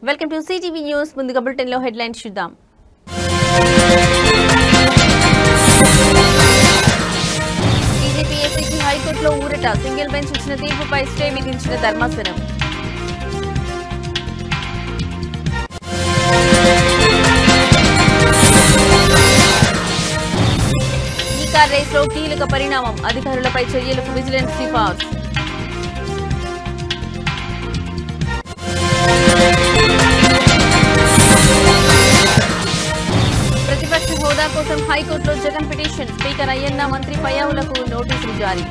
Welcome to CTV news. ముందుగా bulletin లో headlines చూద్దాం. టీజీపీఎస్సీకి హైకోర్టులో ఊరట. సింగిల్ బెంచ్ ఇచ్చిన తీర్పుపై స్టే విధించిన ధర్మాసనం. ఈ కార్ రేస్ లో కీలక పరిణామం. అధికారులపై చర్యలకు విజిలెన్స్ సిఫార్సు. ప్రతిపక్ష హోదా కోసం హైకోర్టులో జగన్ పిటిషన్. స్పీకర్ అయ్యన్న, మంత్రి పయ్యావులకు నోటీసులు జారీ.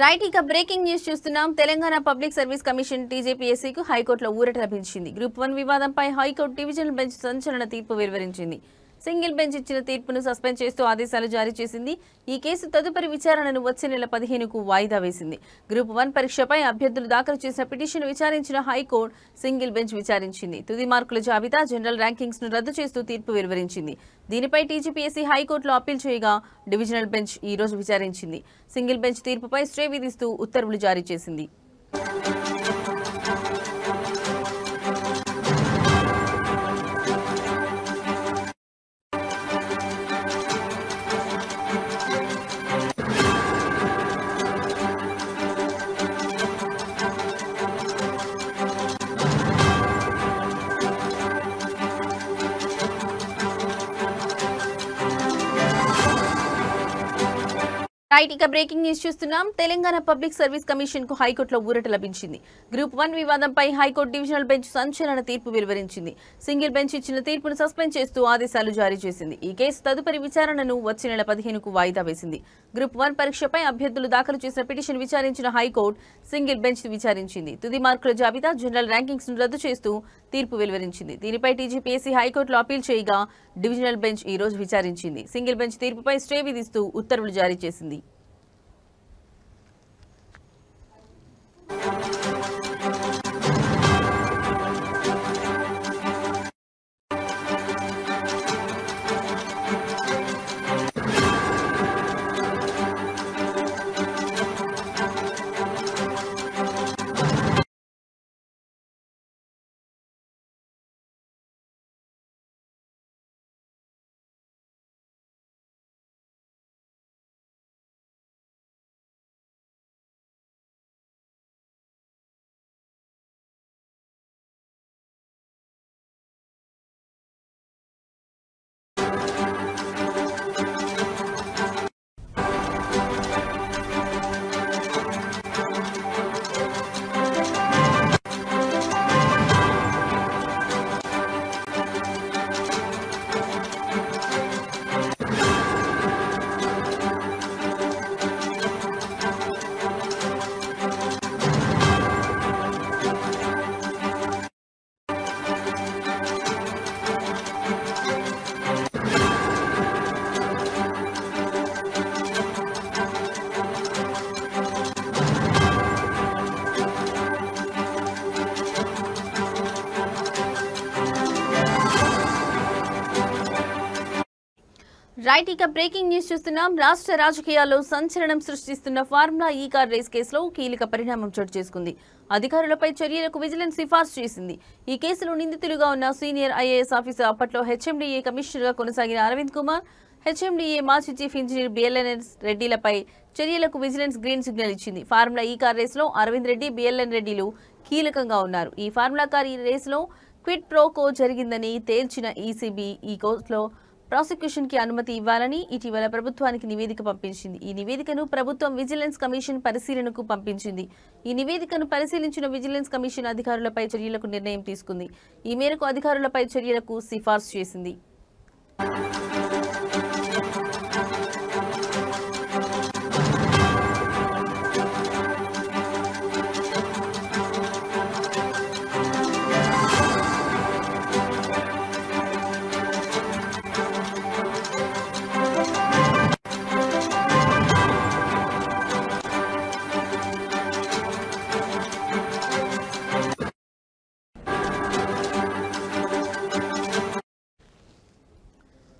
రైట్, ఇక బ్రేకింగ్ న్యూస్ చూస్తున్నాం. తెలంగాణ పబ్లిక్ సర్వీస్ కమిషన్ టీజీపీఎస్సీకు హైకోర్టులో ఊరట లభించింది. గ్రూప్ 1 వివాదంపై హైకోర్టు డివిజనల్ బెంచ్ సంచలన తీర్పు వెలువరించింది. సింగిల్ బెంచ్ ఇచ్చిన తీర్పును సస్పెండ్ చేస్తూ ఆదేశాలు జారీ చేసింది. ఈ కేసు తదుపరి విచారణను వచ్చే నెల 15కు వాయిదా వేసింది. గ్రూప్ 1 పరీక్షపై అభ్యర్థులు దాఖలు చేసిన పిటిషన్ విచారించిన హైకోర్టు సింగిల్ బెంచ్ విచారించింది. తుది మార్కుల జాబితా, జనరల్ ర్యాంకింగ్స్ ను రద్దు చేస్తూ తీర్పు వెలువరించింది. దీనిపై టీజీపీఎస్సీ హైకోర్టులో అప్పీల్ చేయగా డివిజనల్ బెంచ్ ఈ రోజు విచారించింది. సింగిల్ బెంచ్ తీర్పుపై స్టే విధిస్తూ ఉత్తర్వులు జారీ చేసింది. రైట్, ఇక బ్రేకింగ్ న్యూస్ చూస్తున్నాం. తెలంగాణ పబ్లిక్ సర్వీస్ కమిషన్ కు హైకోర్టులో ఊరట లభించింది. గ్రూప్ 1 వివాదంపై హైకోర్టు డివిజనల్ బెంచ్ సంచలన తీర్పు వెలువరించింది. సింగిల్ బెంచ్ ఇచ్చిన తీర్పును సస్పెండ్ చేస్తూ ఆదేశాలు జారీ చేసింది. ఈ కేసు తదుపరి విచారణను వచ్చే నెల 15కు వాయిదా వేసింది. గ్రూప్ 1 పరీక్షపై అభ్యర్థులు దాఖలు చేసిన పిటిషన్ విచారించిన హైకోర్టు సింగిల్ బెంచ్ విచారించింది. తుది మార్కుల జాబితా, జనరల్ ర్యాంకింగ్స్ ను రద్దు చేస్తూ తీర్పు వెలువరించింది. దీనిపై టీజీపీఎస్సీ హైకోర్టులో అప్పీల్ చేయగా డివిజనల్ బెంచ్ ఈ రోజు విచారించింది. సింగిల్ బెంచ్ తీర్పుపై స్టే విధిస్తూ ఉత్తర్వులు జారీ చేసింది. రైట్, ఇక బ్రేకింగ్ న్యూస్ చూస్తున్నాం. రాష్ట్ర రాజకీయాల్లో సంచలనం సృష్టిస్తున్న ఫార్ములా ఈ కార్ రేస్ కేసులో కీలక పరిణామం చోటు చేసుకుంది. అధికారులపై చర్యలకు విజిలెన్స్ సిఫార్సు చేసింది. ఈ కేసులో నిందితులుగా ఉన్న సీనియర్ ఐఏఎస్ ఆఫీసర్, అప్పట్లో హెచ్ఎండిఏ కమిషనర్గా కొనసాగిన అరవింద్ కుమార్, హెచ్ఎండిఏ మాజీ చీఫ్ ఇంజనీర్ బిఎల్ఎన్ రెడ్డిలపై చర్యలకు విజిలెన్స్ గ్రీన్ సిగ్నల్ ఇచ్చింది. ఫార్ములా ఈ కార్ రేసులో అరవింద్ రెడ్డి, బిఎల్ఎన్ రెడ్డిలు కీలకంగా ఉన్నారు. ఈ ఫార్ములా కార్ ఈ రేసులో క్విడ్ ప్రోకో జరిగిందని తేల్చిన ఈసీబీ ఈ కేసులో ప్రాసిక్యూషన్ కి అనుమతి ఇవ్వాలని ఇటీవల ప్రభుత్వానికి నివేదిక పంపించింది. ఈ నివేదికను ప్రభుత్వం విజిలెన్స్ కమిషన్ పరిశీలనకు పంపించింది. ఈ నివేదికను పరిశీలించిన విజిలెన్స్ కమిషన్ అధికారులపై చర్యలకు నిర్ణయం తీసుకుంది. ఈ మేరకు అధికారులపై చర్యలకు సిఫార్సు చేసింది.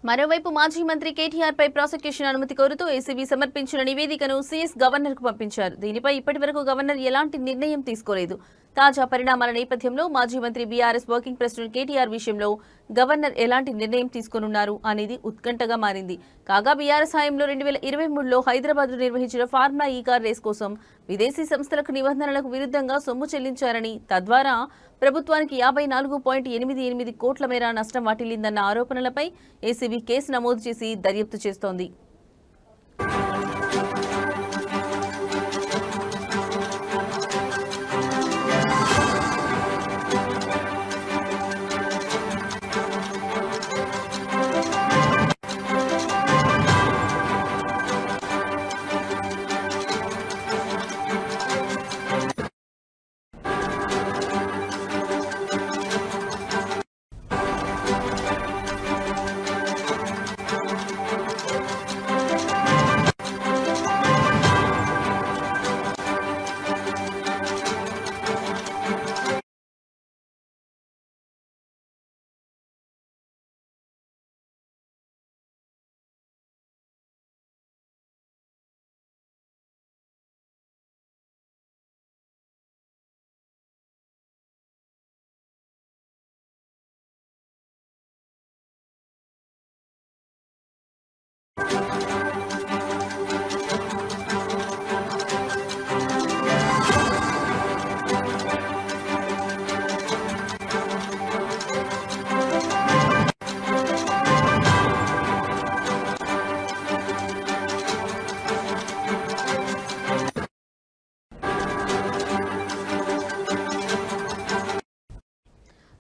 మరోవైపు మాజీ మంత్రి కేటీఆర్ పై ప్రాసిక్యూషన్ అనుమతి కోరుతూ ఏసీబీ సమర్పించిన నివేదికను సీఎస్ గవర్నర్ కు పంపించారు. దీనిపై ఇప్పటివరకు గవర్నర్ ఎలాంటి నిర్ణయం తీసుకోలేదు. తాజా పరిణామాల నేపథ్యంలో మాజీ మంత్రి బీఆర్ఎస్ వర్కింగ్ ప్రెసిడెంట్ కేటీఆర్ విషయంలో గవర్నర్ ఎలాంటి నిర్ణయం తీసుకోనున్నారు అనేది ఉత్కంఠగా మారింది. కాగా బీఆర్ఎస్ హయాంలో 2023లో హైదరాబాద్ లో నిర్వహించిన ఫార్ములా ఈ కార్ రేస్ కోసం విదేశీ సంస్థలకు నిబంధనలకు విరుద్ధంగా సొమ్ము చెల్లించారని, తద్వారా ప్రభుత్వానికి 54.88 కోట్ల మేర నష్టం వాటిల్లిందన్న ఆరోపణలపై ఏసీబీ కేసు నమోదు చేసి దర్యాప్తు చేస్తోంది.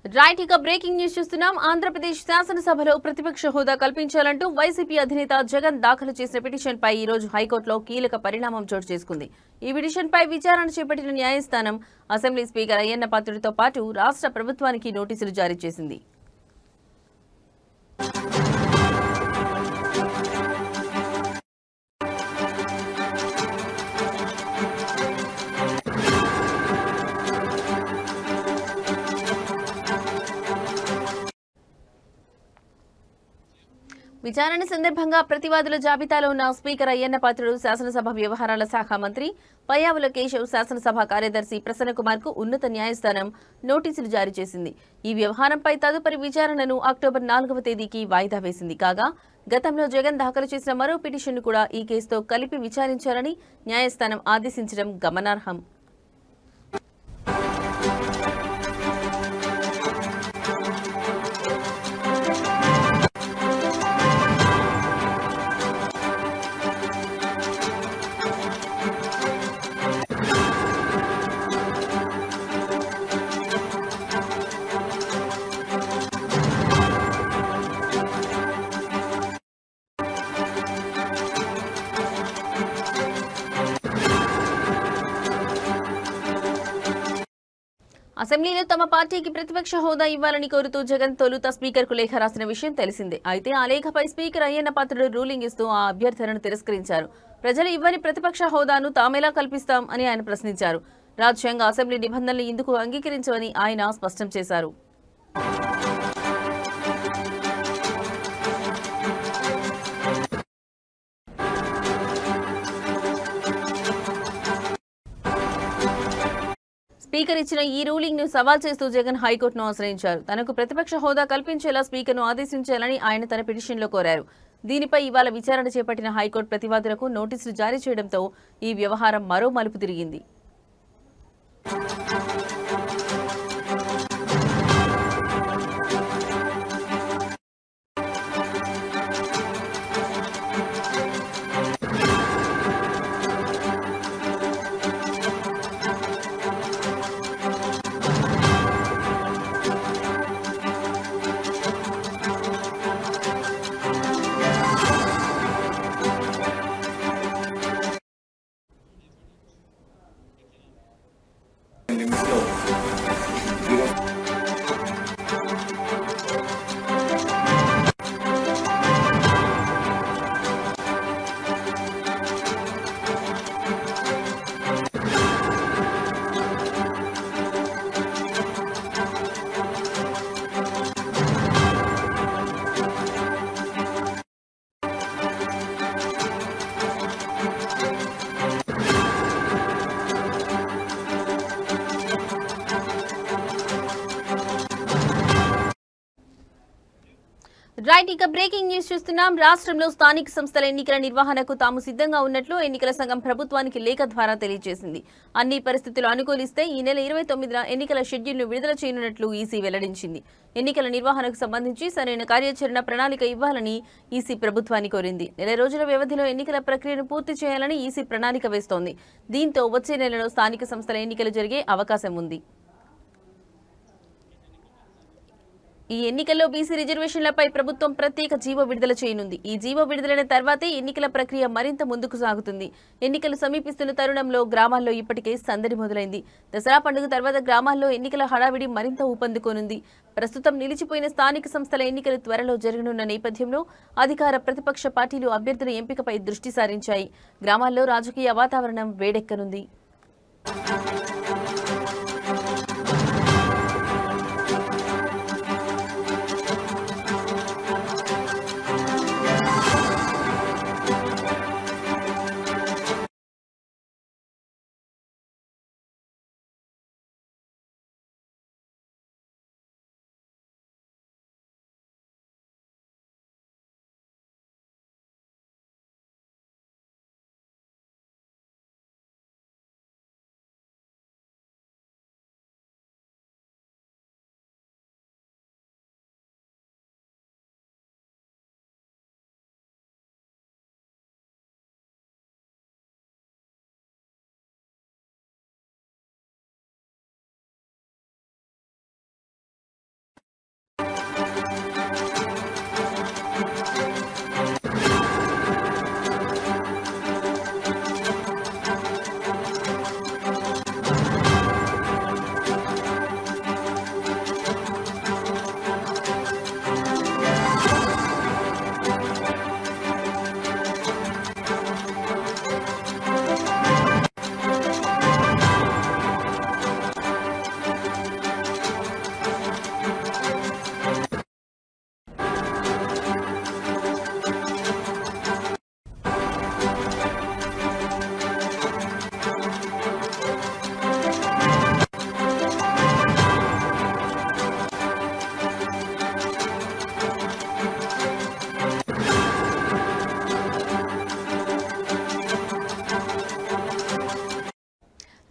రైట్, ఇక బ్రేకింగ్ న్యూస్ చూస్తున్నాం. ఆంధ్రప్రదేశ్ శాసనసభలో ప్రతిపక్ష హోదా కల్పించాలంటూ వైసీపీ అధినేత జగన్ దాఖలు చేసిన పిటిషన్ పై ఈ రోజు హైకోర్టులో కీలక పరిణామం చోటు చేసుకుంది. ఈ పిటిషన్ పై విచారణ చేపట్టిన న్యాయస్థానం అసెంబ్లీ స్పీకర్ అయ్యన్న పాత్రుడితో పాటు రాష్ట్ర ప్రభుత్వానికి నోటీసులు జారీ చేసింది. విచారణ సందర్భంగా ప్రతివాదుల జాబితాలో ఉన్న స్పీకర్ అయ్యన్న పాత్రుడు, శాసనసభ వ్యవహారాల శాఖ మంత్రి పయ్యావుల కేశవ్, శాసనసభ కార్యదర్శి ప్రసన్నకుమార్ కు ఉన్నత న్యాయస్థానం నోటీసులు జారీ చేసింది. ఈ వ్యవహారంపై తదుపరి విచారణను అక్టోబర్ 4వ తేదీకి వాయిదా వేసింది. కాగా గతంలో జగన్ దాఖలు చేసిన మరో పిటిషన్ను కూడా ఈ కేసుతో కలిపి విచారించాలని న్యాయస్థానం ఆదేశించడం గమనార్హం. అసెంబ్లీలో తమ పార్టీకి ప్రతిపక్ష హోదా ఇవ్వాలని కోరుతూ జగన్ తొలుత స్పీకర్కు లేఖ రాసిన విషయం తెలిసిందే. అయితే ఆ లేఖపై స్పీకర్ అయ్యన్న పాత్రుడు రూలింగ్ ఇస్తూ ఆ అభ్యర్థనను తిరస్కరించారు. ప్రజలు ఇవ్వని ప్రతిపక్ష హోదాను తామెలా కల్పిస్తాం అని ఆయన ప్రశ్నించారు. రాజ్యాంగ అసెంబ్లీ నిబంధనలు ఇందుకు అంగీకరించవని ఆయన స్పష్టం చేశారు. స్పీకర్ ఇచ్చిన ఈ రూలింగ్ ను సవాల్ చేస్తూ జగన్ హైకోర్టును ఆశ్రయించారు. తనకు ప్రతిపక్ష హోదా కల్పించేలా స్పీకర్ను ఆదేశించాలని ఆయన తన పిటిషన్లో కోరారు. దీనిపై ఇవాళ విచారణ చేపట్టిన హైకోర్టు ప్రతివాదులకు నోటీసులు జారీ చేయడంతో ఈ వ్యవహారం మరో మలుపు తిరిగింది. రైట్, ఇక బ్రేకింగ్ న్యూస్ చూస్తున్నాం. రాష్ట్రంలో స్థానిక సంస్థల ఎన్నికల నిర్వహణకు తాము సిద్ధంగా ఉన్నట్లు ఎన్నికల సంఘం ప్రభుత్వానికి లేఖ ద్వారా తెలియజేసింది. అన్ని పరిస్థితులు అనుకూలిస్తే ఈ నెల 29న ఎన్నికల షెడ్యూల్ను విడుదల చేయనున్నట్లు ఈసీ వెల్లడించింది. ఎన్నికల నిర్వహణకు సంబంధించి సరైన కార్యాచరణ ప్రణాళిక ఇవ్వాలని ఈసీ ప్రభుత్వాన్ని కోరింది. నెల రోజుల వ్యవధిలో ఎన్నికల ప్రక్రియను పూర్తి చేయాలని ఈసీ ప్రణాళిక వేస్తోంది. దీంతో వచ్చే నెలలో స్థానిక సంస్థల ఎన్నికలు జరిగే అవకాశం ఉంది. ఈ ఎన్నికల్లో బీసీ రిజర్వేషన్లపై ప్రభుత్వం ప్రత్యేక జీవో విడుదల చేయనుంది. ఈ జీవో విడుదలైన తర్వాతే ఎన్నికల ప్రక్రియ మరింత ముందుకు సాగుతుంది. ఎన్నికలు సమీపిస్తున్న తరుణంలో గ్రామాల్లో ఇప్పటికే సందడి మొదలైంది. దసరా పండుగ తర్వాత గ్రామాల్లో ఎన్నికల హడావిడి మరింత ఊపందుకోనుంది. ప్రస్తుతం నిలిచిపోయిన స్థానిక సంస్థల ఎన్నికలు త్వరలో జరగనున్న నేపథ్యంలో అధికార ప్రతిపక్ష పార్టీలు అభ్యర్థుల ఎంపికపై దృష్టి సారించాయి. గ్రామాల్లో రాజకీయ వాతావరణం వేడెక్కనుంది.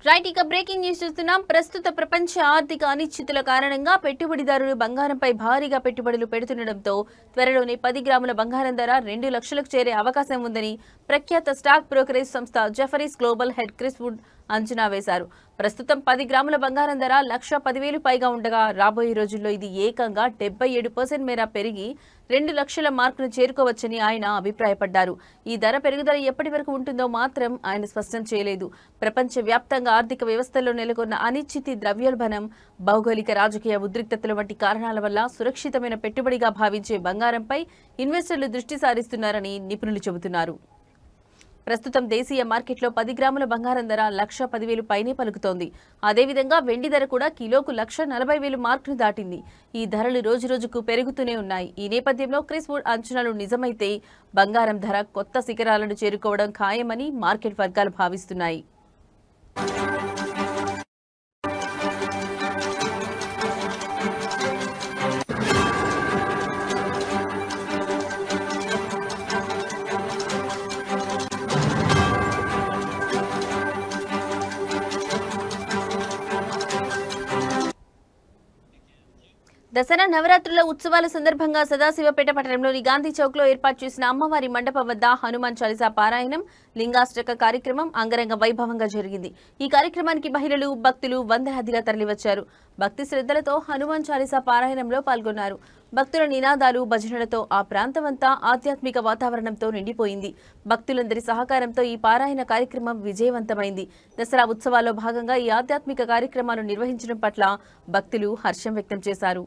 రైట్, ఇక బ్రేకింగ్ న్యూస్ చూస్తున్నాం. ప్రస్తుత ప్రపంచ ఆర్థిక అనిశ్చితుల కారణంగా పెట్టుబడిదారులు బంగారంపై భారీగా పెట్టుబడులు పెడుతుండటంతో త్వరలోనే 10 గ్రాముల బంగారం ధర 2 లక్షలకు చేరే అవకాశం ఉందని ప్రఖ్యాత స్టాక్ బ్రోకరేజ్ సంస్థ Jefferies global head Chris Wood అంచనా వేశారు. ప్రస్తుతం 10 గ్రాముల బంగారం ధర 1,10,000 పైగా ఉండగా రాబోయే రోజుల్లో ఇది ఏకంగా 77% మేర పెరిగి 2 లక్షల మార్కును చేరుకోవచ్చని ఆయన అభిప్రాయపడ్డారు. ఈ ధర పెరుగుదల ఎప్పటి వరకు ఉంటుందో మాత్రం ఆయన స్పష్టం చేయలేదు. ప్రపంచవ్యాప్తంగా ఆర్థిక వ్యవస్థలో నెలకొన్న అనిశ్చితి, ద్రవ్యోల్బణం, భౌగోళిక రాజకీయ ఉద్రిక్తతల వంటి కారణాల వల్ల సురక్షితమైన పెట్టుబడిగా భావించే బంగారంపై ఇన్వెస్టర్లు దృష్టి సారిస్తున్నారని నిపుణులు చెబుతున్నారు. ప్రస్తుతం దేశీయ మార్కెట్లో 10 గ్రాముల బంగారం ధర 1,10,000 పైనే పలుకుతోంది. అదేవిధంగా వెండి ధర కూడా కిలోకు 1,40,000 మార్కును దాటింది. ఈ ధరలు రోజురోజుకు పెరుగుతూనే ఉన్నాయి. ఈ నేపథ్యంలో క్రిస్ వుడ్ అంచనాలు నిజమైతే బంగారం ధర కొత్త శిఖరాలను చేరుకోవడం ఖాయమని మార్కెట్ వర్గాలు భావిస్తున్నాయి. దసరా నవరాత్రుల ఉత్సవాల సందర్భంగా సదాశివపేట పట్టణంలోని గాంధీ చౌక్ లో ఏర్పాటు చేసిన అమ్మవారి మండపం వద్ద హనుమాన్ చాలీసా పారాయణం, లింగాష్టక కార్యక్రమం అంగరంగ వైభవంగా జరిగింది. ఈ కార్యక్రమానికి మహిళలు, భక్తులు వందలాదిగా తరలివచ్చారు. భక్తి శ్రద్ధలతో హనుమాన్ చాలీసా పారాయణంలో పాల్గొన్నారు. భక్తుల నినాదాలు, భజనలతో ఆ ప్రాంతమంతా ఆధ్యాత్మిక వాతావరణంతో నిండిపోయింది. భక్తులందరి సహకారంతో ఈ పారాయణ కార్యక్రమం విజయవంతమైంది. దసరా ఉత్సవాల్లో భాగంగా ఈ ఆధ్యాత్మిక కార్యక్రమాలు నిర్వహించడం పట్ల భక్తులు హర్షం వ్యక్తం చేశారు.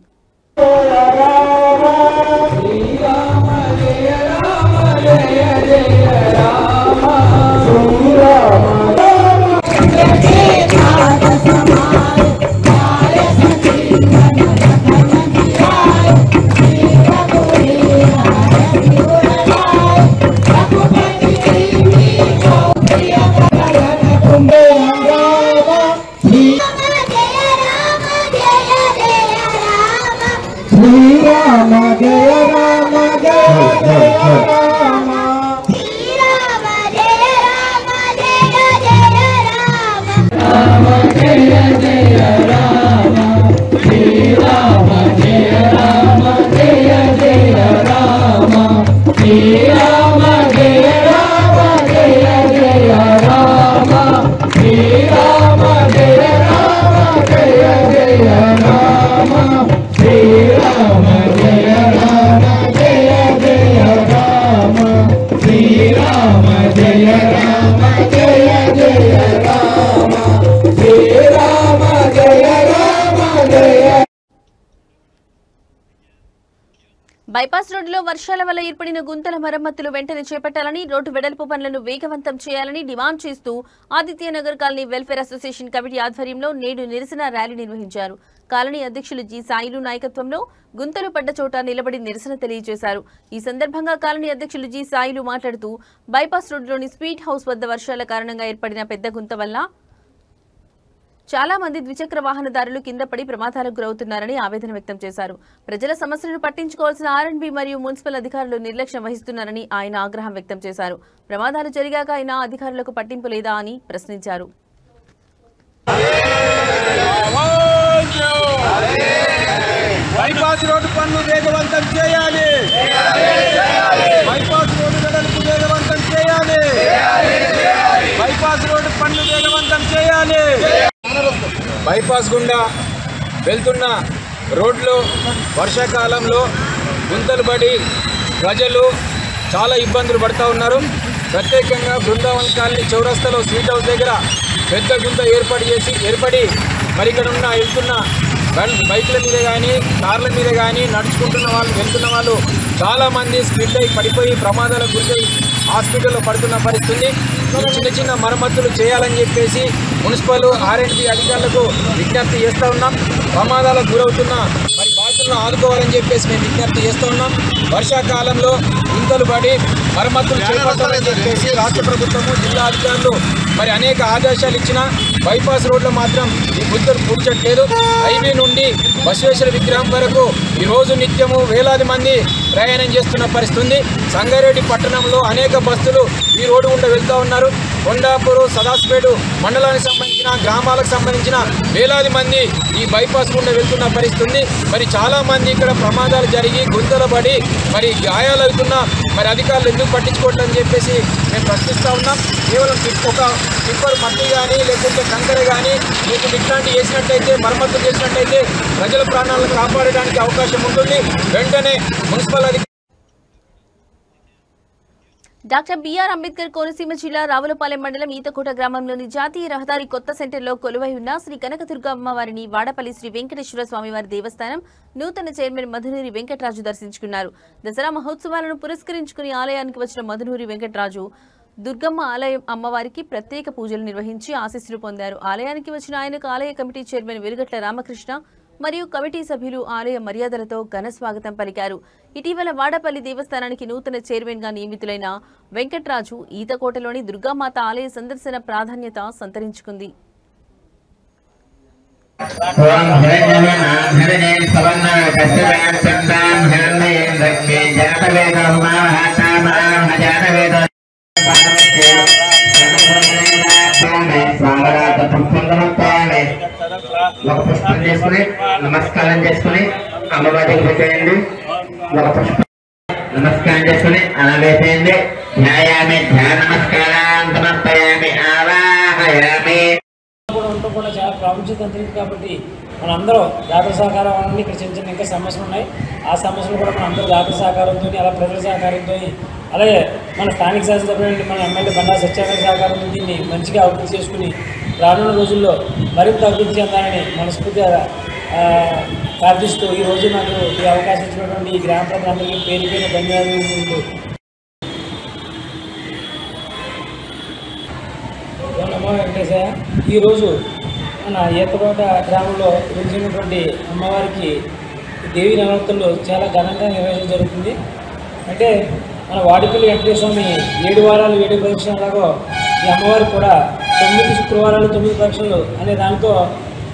బైపాస్ రోడ్డులో వర్షాల వల్ల ఏర్పడిన గుంతల మరమ్మతులు వెంటనే చేపట్టాలని, రోడ్డు వెడల్పు పనులను వేగవంతం చేయాలని డిమాండ్ చేస్తూ Adityanagar colony welfare association committee ఆధ్వర్యంలో నేడు నిరసన ర్యాలీ నిర్వహించారు. కాలనీ అధ్యక్షులు జి సాయిలు నాయకత్వంలో గుంతలు పడ్డ చోట నిలబడి నిరసన తెలియజేశారు. ఈ సందర్భంగా కాలనీ అధ్యక్షులు జి సాయిలు మాట్లాడుతూ బైపాస్ రోడ్డులోని స్వీట్ హౌస్ వద్ద వర్షాల కారణంగా ఏర్పడిన పెద్ద గుంత వల్ల చాలా మంది ద్విచక్ర వాహనదారులు కింద పడి ప్రమాదాలకు గురవుతున్నారని ఆవేదన వ్యక్తం చేశారు. ప్రజల సమస్యలను పట్టించుకోవాల్సిన ఆర్ఎండ్బి మరియు మున్సిపల్ అధికారులు నిర్లక్ష్యం వహిస్తున్నారని ఆయన ఆగ్రహం వ్యక్తం చేశారు. ప్రమాదాలు జరిగాక అయినా అధికారులకు పట్టింపు లేదా అని ప్రశ్నించారు. బైపాస్ రోడ్డు పనులు వేగవంతం చేయాలి. బైపాస్ రోడ్డు వెడల్పు వేగవంతం చేయాలి. బైపాస్ రోడ్డు పనులు వేగవంతం చేయాలి. బైపాస్ గుండా వెళ్తున్న రోడ్లు వర్షాకాలంలో గుంతలు పడి ప్రజలు చాలా ఇబ్బందులు పడుతూ ఉన్నారు. ప్రత్యేకంగా బృందావన్ కాలనీ చౌరస్తాలో స్వీట్ హౌస్ దగ్గర పెద్ద గుంత ఏర్పడి మరి ఇక్కడ వెళ్తున్న బైక్ల మీద కానీ కార్ల మీద కానీ వెళ్తున్న వాళ్ళు చాలామంది స్కిడ్ అయి పడిపోయి ప్రమాదాలకు గురై హాస్పిటల్లో పడుతున్న పరిస్థితి. చిన్న చిన్న మరమ్మతులు చేయాలని చెప్పేసి మున్సిపల్ ఆర్ఎండ్బి అధికారులకు విజ్ఞప్తి చేస్తూ ఉన్నాం. ప్రమాదాలకు గురవుతున్న మరి బాధితులను ఆదుకోవాలని చెప్పేసి మేము విజ్ఞప్తి చేస్తూ ఉన్నాం. వర్షాకాలంలో గుంతలు పడి మరమ్మతులు చేపట్టాలని చెప్పేసి రాష్ట్ర ప్రభుత్వము, జిల్లా అధికారులు మరి అనేక ఆదేశాలు ఇచ్చినా బైపాస్ రోడ్లో మాత్రం ఈ గుంతలు పూడ్చట్లేదు. హైవే నుండి బసవేశ్వర విగ్రహం వరకు ఈరోజు నిత్యము వేలాది మంది ప్రయాణం చేస్తున్న పరిస్థితి. సంగారెడ్డి పట్టణంలో అనేక బస్సులు ఈ రోడ్డు గుండా వెళ్తూ ఉన్నారు. కొండాపూరు, సదాశివపేట మండలానికి సంబంధించిన గ్రామాలకు సంబంధించిన వేలాది మంది ఈ బైపాస్ గుండా వెళ్తున్న పరిస్థితి. మరి చాలామంది ఇక్కడ ప్రమాదాలు జరిగి గుంతలు పడి మరి గాయాలు అవుతున్నా మరి అధికారులు ఎందుకు పట్టించుకోవట్లని చెప్పేసి మేము ప్రశ్నిస్తూ ఉన్నాం. కేవలం ఒక టిప్పర్ మట్టి కానీ లేకుంటే కంకర కానీ లేకుంటే ఇట్లాంటివి వేసినట్టయితే మరమ్మతులు చేసినట్టయితే ప్రజల ప్రాణాలను కాపాడడానికి అవకాశం ఉంటుంది. వెంటనే మున్సిపల్ అధికారులు డాక్టర్ బిఆర్ అంబేద్కర్ కోనసీమ జిల్లా రావులపాలెం మండలం ఈతకోట గ్రామంలోని జాతీయ రహదారి కొత్త సెంటర్లో కొలువై ఉన్న శ్రీ కనకదుర్గ అమ్మవారిని వాడపల్లి శ్రీ వెంకటేశ్వర స్వామివారి దేవస్థానం నూతన చైర్మన్ మధునూరి వెంకటరాజు దర్శించుకున్నారు. దసరా మహోత్సవాలను పురస్కరించుకుని ఆలయానికి వచ్చిన మధునూరి వెంకటరాజు దుర్గమ్మ ఆలయం అమ్మవారికి ప్రత్యేక పూజలు నిర్వహించి ఆశీస్సులు పొందారు. ఆలయానికి వచ్చిన ఆయనకు ఆలయ కమిటీ చైర్మన్ వెలుగట్ల రామకృష్ణ మరియు కమిటీ సభ్యులు ఆలయ మర్యాదలతో ఘన స్వాగతం పలికారు. ఇటీవల వాడపల్లి దేవస్థానానికి నూతన చైర్మన్ గా నియమితులైన వెంకటరాజు ఈతకోటలోని దుర్గామాత ఆలయ సందర్శన ప్రాధాన్యత సంతరించుకుంది. పుష్పం చేసుకుని నమస్కారం చేసుకుని అమ్మవారికి పెట్టేయండి. నమస్కారం చేసుకుని అలా వేసేయండి. ధ్యాయామి ధ్యాన నమస్కారం సమర్పయామి ఆవాహయామి. కూడా చాలా ప్రాముఖ్యత ఉంటుంది కాబట్టి మనందరం జాతర సహకారం అన్నీ ఇక్కడ చిన్న చిన్న ఇంకా సమస్యలు ఉన్నాయి. ఆ సమస్యలు కూడా మన అందరూ జాతర సహకారంతో అలా ప్రజల సహకారంతో అలాగే మన స్థానిక శాసనసభ్యులు మన ఎమ్మెల్యే బండా సత్యాగ్రహ సహకారంతో దీన్ని మంచిగా అభివృద్ధి చేసుకుని రానున్న రోజుల్లో మరింత అభివృద్ధి చెందాలని మనస్ఫూర్తిగా ప్రార్థిస్తూ ఈ రోజు నాకు ఈ అవకాశం ఇచ్చినటువంటి ఈ గ్రామ ప్రజలందరికీ పేరు పేరు ధన్యవాదాలు. వెంకటేశయ్య ఈరోజు మన ఈతకోట గ్రామంలో వెలిసినటువంటి అమ్మవారికి దేవి నవరాత్రులు చాలా ఘనంగా నిర్వహించడం జరుగుతుంది. అంటే మన వాడిపల్లి వెంకటేశ్వర స్వామి 7 వారాలు 7 పరీక్షలాగో ఈ అమ్మవారికి కూడా 9 శుక్రవారాలు 9 పరీక్షలు అనే దానితో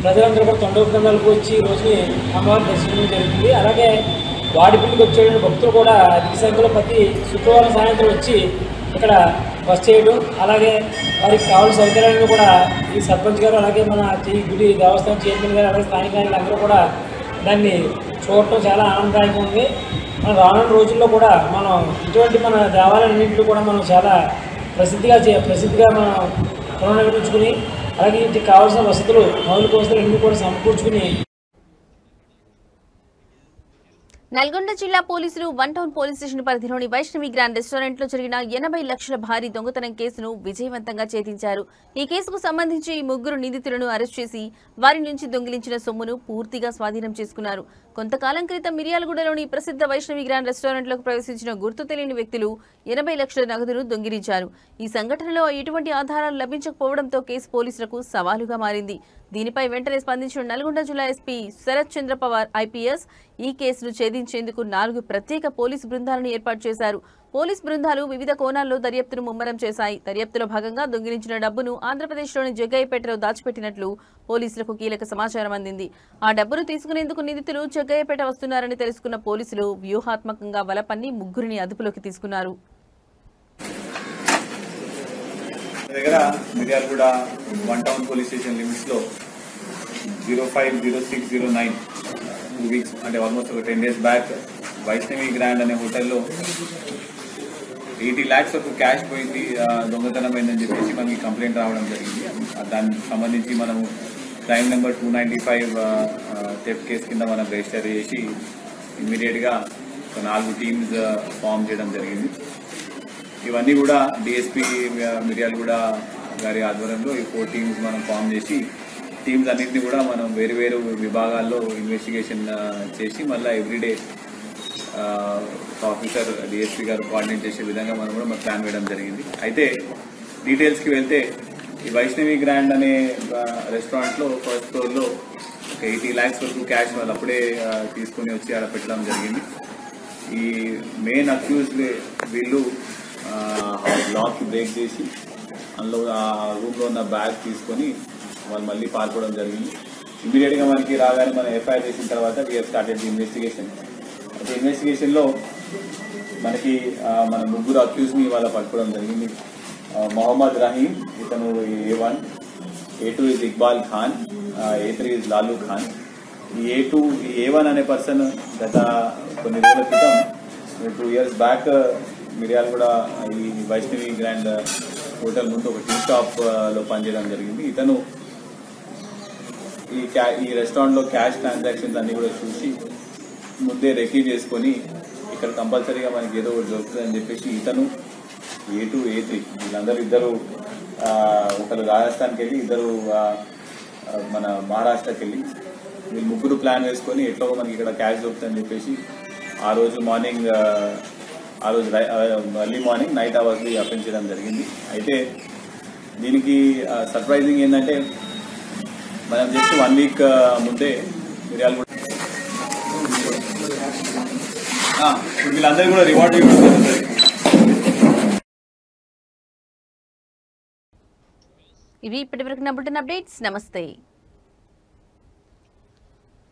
ప్రజలందరూ కూడా తొండవృందాలకు వచ్చి ఈ రోజుని అమ్మవారి దర్శించడం జరుగుతుంది. అలాగే వాడిపల్లికి వచ్చే భక్తులు కూడా అధిక సంఖ్యలో ప్రతి శుక్రవారం సాయంత్రం వచ్చి ఇక్కడ బస్ చేయడం అలాగే వారికి కావాల్సిన సౌకర్యాలను కూడా ఈ సర్పంచ్ గారు అలాగే మన గుడి దేవస్థానం చైర్మన్ గారు అలాగే స్థానిక అందరూ కూడా దాన్ని చూడటం చాలా ఆనందదాయకంగా ఉంది. మన రానున్న రోజుల్లో కూడా మనం ఇటువంటి మన దేవాలయాలన్నింటిలో కూడా మనం చాలా ప్రసిద్ధిగా మనం పునర్నిర్మించుకుని అలాగే ఇంటికి కావాల్సిన వసతులు మౌలిక వసతులు అన్నీ కూడా సమకూర్చుకుని. నల్గొండ జిల్లా పోలీసులు 1 టౌన్ పోలీస్ స్టేషన్ పరిధిలోని వైష్ణవి గ్రాండ్ రెస్టారెంట్ లో జరిగిన 80 లక్షల భారీ దొంగతనం కేసును విజయవంతంగా ఛేదించారు. ఈ కేసుకు సంబంధించి 3 నిందితులను అరెస్ట్ చేసి వారి నుంచి దొంగిలించిన సొమ్మును పూర్తిగా స్వాధీనం చేసుకున్నారు. కొంతకాలం క్రితం మిర్యాలగూడలోని ప్రసిద్ధ వైష్ణవి గ్రాండ్ రెస్టారెంట్ లోకి ప్రవేశించిన గుర్తు తెలియని వ్యక్తులు 80 లక్షల నగదును దొంగిలించారు. ఈ సంఘటనలో ఎటువంటి ఆధారాలు లభించకపోవడంతో కేసు పోలీసులకు సవాలుగా మారింది. దీనిపై వెంటనే స్పందించిన నల్గొండ జిల్లా ఎస్పీ శరత్ చంద్ర పవార్ ఐపీఎస్ ఈ కేసును ఛేదించేందుకు 4 ప్రత్యేక పోలీసు బృందాలను ఏర్పాటు చేశారు. పోలీసు బృందాలు వివిధ కోణాల్లో దర్యాప్తును ముమ్మరం చేశాయి. దర్యాప్తులో భాగంగా దొంగిలించిన డబ్బును ఆంధ్రప్రదేశ్లోని జగ్గయ్యపేటలో దాచిపెట్టినట్లు పోలీసులకు కీలక సమాచారం అందింది. ఆ డబ్బును తీసుకునేందుకు నిందితులు జగ్గయ్యపేట వస్తున్నారని తెలుసుకున్న పోలీసులు వ్యూహాత్మకంగా వలపన్ని 3 అదుపులోకి తీసుకున్నారు. దగ్గర Miryalaguda 1 town police station limits లో 050609 2 వీక్స్ అంటే ఆల్మోస్ట్ ఒక 10 days బ్యాక్ వైష్ణవి గ్రాండ్ అనే హోటల్లో 80 lakhs వరకు క్యాష్ పోయింది, దొంగతనం అయిందని చెప్పేసి మనకి కంప్లైంట్ రావడం జరిగింది. దానికి సంబంధించి మనము క్రైమ్ నెంబర్ 295 థెఫ్ట్ కేసు కింద మనం రిజిస్టర్ చేసి ఇమ్మీడియట్గా ఒక 4 టీమ్స్ ఫామ్ చేయడం జరిగింది. ఇవన్నీ కూడా డిఎస్పీ మిర్యాలగూడ గారి ఆధ్వర్యంలో ఈ 4 టీమ్స్ మనం ఫామ్ చేసి టీమ్స్ అన్నింటినీ కూడా మనం వేరు విభాగాల్లో ఇన్వెస్టిగేషన్ చేసి మళ్ళీ ఎవ్రీడే ఆఫీసర్ డిఎస్పీ గారు కోఆర్డినేట్ చేసే విధంగా మనం కూడా మన ప్లాన్ వేయడం జరిగింది. అయితే డీటెయిల్స్కి వెళ్తే ఈ వైష్ణవి గ్రాండ్ అనే రెస్టారెంట్లో ఫస్ట్ ఫ్లోర్లో ఒక 80 lakhs వరకు క్యాష్ వాళ్ళు అప్పుడే తీసుకుని వచ్చి అక్కడ పెట్టడం జరిగింది. ఈ మెయిన్ అక్యూజ్డ్ వీళ్ళు లాక్ బ్రేక్ చేసి అందులో ఆ రూమ్లో ఉన్న బ్యాగ్ తీసుకొని వాళ్ళు మళ్ళీ పాల్పోవడం జరిగింది. ఇమీడియట్గా మనకి రాగానే మనం ఎఫ్ఐఆర్ చేసిన తర్వాత we have started the investigation. అయితే ఇన్వెస్టిగేషన్లో మనకి మన 3 అక్యూజ్ని వాళ్ళ పట్టుకోవడం జరిగింది. మొహమ్మద్ రహీం, ఇతను A1, A2 is Iqbal Khan, A3 is Lalu Khan. ఈ A1 అనే పర్సన్ గత కొన్ని రోజుల క్రితం 2 years బ్యాక్ మిర్యాలగూడ ఈ వైష్ణవి గ్రాండ్ హోటల్ ముందు ఒక టీ షాప్లో పనిచేయడం జరిగింది. ఇతను ఈ రెస్టారెంట్లో క్యాష్ ట్రాన్సాక్షన్స్ అన్నీ కూడా చూసి ముందే రెకీ చేసుకొని ఇక్కడ కంపల్సరీగా మనకి ఏదో ఒకటి దొరుకుతుందని చెప్పేసి ఇతను A2, A3 వీళ్ళందరూ ఇద్దరు ఒకరు రాజస్థాన్కి వెళ్ళి ఇద్దరు మన మహారాష్ట్రకి వెళ్ళి వీళ్ళు 3 ప్లాన్ వేసుకొని ఎట్లో మనకి ఇక్కడ క్యాష్ దొరుకుతుందని చెప్పేసి ఆ రోజు ఎర్లీ మార్నింగ్ నైట్ అవర్స్లో అపెండ్ చేయడం జరిగింది. అయితే దీనికి సర్ప్రైజింగ్ ఏంటంటే మనం జస్ట్ 1 week ముందే మిర్యాలగూడ వీళ్ళందరూ కూడా రివార్డ్ ఇవ్వడం జరుగుతుంది. ఇవి ఇప్పటివరకు నా బులెటిన్ అప్డేట్స్. నమస్తే.